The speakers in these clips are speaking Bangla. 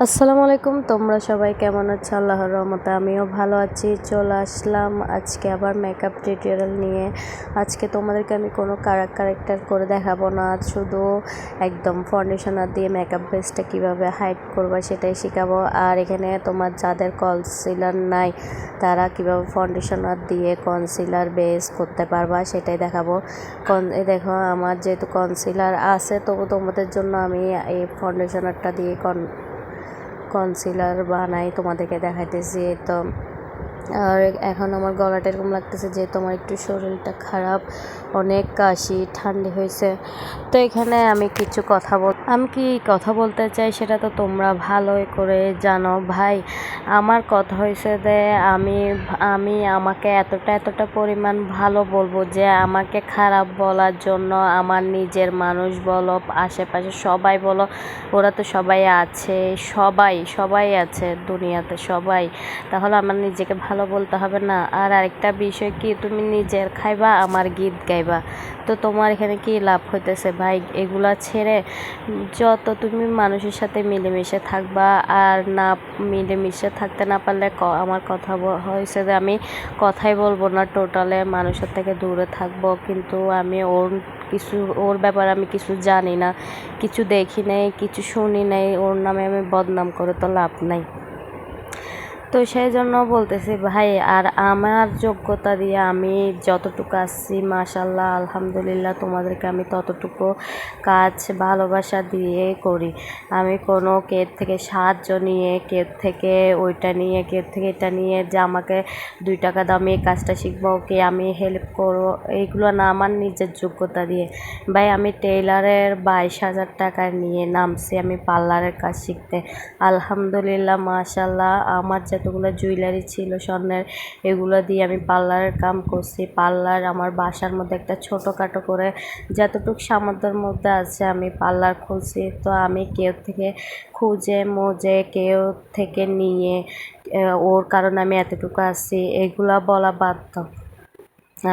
আসসালামু আলাইকুম, তোমরা সবাই কেমন আছো? আল্লাহর রহমতে আমিও ভালো আছি। চলে আসলাম আজকে আবার মেকআপ টিউটোরিয়াল নিয়ে। আজকে তোমাদেরকে আমি কোনো ক্যারেক্টার করে দেখাবো না, শুধু একদম ফাউন্ডেশনার দিয়ে মেকআপ বেসটা কীভাবে হাইড করবা সেটাই শেখাবো। আর এখানে তোমার যাদের কনসিলার নাই তারা কীভাবে ফাউন্ডেশনার দিয়ে কনসিলার বেস করতে পারবা সেটাই দেখাবো। দেখো আমার যেহেতু কনসিলার আছে, তবু তোমাদের জন্য আমি এই ফাউন্ডেশনারটা দিয়ে কনসিলার বানাই তোমাদেরকে দেখাইতেছি। তো আর এখন আমার গলাটা এরকম লাগতেছে যেহেতু আমার একটু শরীরটা খারাপ, অনেক কাশি ঠান্ডা হয়েছে। তো এখানে আমি কি কথা বলতে চাই সেটা তো তোমরা ভালোই করে জানো। ভাই, আমার কথা হয়েছে যে আমি আমাকে এতটা পরিমাণ ভালো বলবো যে আমাকে খারাপ বলার জন্য আমার নিজের মানুষ বলো, আশেপাশে সবাই বলো, ওরা তো সবাই আছে, সবাই আছে দুনিয়াতে সবাই। তাহলে আমার নিজেকে ভালো বলতে হবে না? আর আরেকটা বিষয় কি, তুমি নিজের খাইবা আমার গীত গাইবা, তো তোমার এখানে কি লাভ হইতেছে ভাই? এগুলা ছেড়ে যত তুমি মানুষের সাথে মিলেমিশে থাকবা। আর না মিলেমিশে থাকতে না পারলে আমার কথা হয়েছে যে আমি কথাই বলবো না, টোটালে মানুষের থেকে দূরে থাকবো। কিন্তু আমি ওর ব্যাপারে আমি কিছু জানি না, কিছু দেখি নাই, কিছু শুনি নাই, ওর নামে আমি বদনাম করে তো লাভ নাই। তো সেই জন্য বলতেছি ভাই, আর আমার যোগ্যতা দিয়ে আমি যতটুকু আসছি মাশাল্লাহ আলহামদুলিল্লাহ, তোমাদেরকে আমি ততটুকু কাজ ভালোবাসা দিয়ে করি। আমি কোনো কেউ থেকে সাহায্য নিয়ে, কেউ থেকে ওইটা নিয়ে, কেউ থেকে এটা নিয়ে যে আমাকে 2 টাকা দাও আমি এই কাজটা শিখবো, ওকে আমি হেল্প করবো, এইগুলো না, আমার নিজের যোগ্যতা দিয়ে। ভাই, আমি টেইলারের 22,000 টাকা নিয়ে নামছি আমি পার্লারের কাজ শিখতে। আলহামদুলিল্লাহ মাশাল্লাহ, আমার যতগুলো জুয়েলারি ছিল স্বর্ণের, এগুলো দিয়ে আমি পার্লারের কাম করছি। পার্লার আমার বাসার মধ্যে একটা ছোটোখাটো করে যতটুকু সামর্থ্যের মধ্যে আছে আমি পার্লার খুলছি। তো আমি কেউ থেকে খুঁজে মুজে, কেউ থেকে নিয়ে, ওর কারণে আমি এতটুকু আসছি এগুলা বলা বাদ দাও।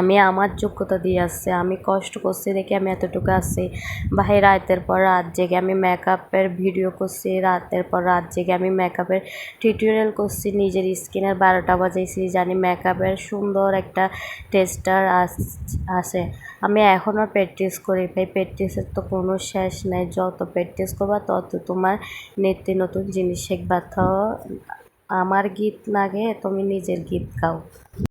আমি আমার যোগ্যতা দিয়ে আসছি, আমি কষ্ট করছি দেখে আমি এতটুকু আসছি। ভাই, রাতের পর রাত জেগে আমি মেকআপের ভিডিও করছি, রাতের পর রাত জেগে আমি মেকআপের টিউটোরিয়াল করছি, নিজের স্কিনের 12টা বাজাইছি, জানি মেকআপের সুন্দর একটা টেস্টার আছে। আমি এখনও প্র্যাকটিস করি ভাই, প্র্যাকটিসের তো কোনো শেষ নেই, যত প্র্যাকটিস করবা তত তোমার নিত্য নতুন জিনিস শিখবা। তো আমার গীত না গেয়ে তুমি নিজের গীত গাও।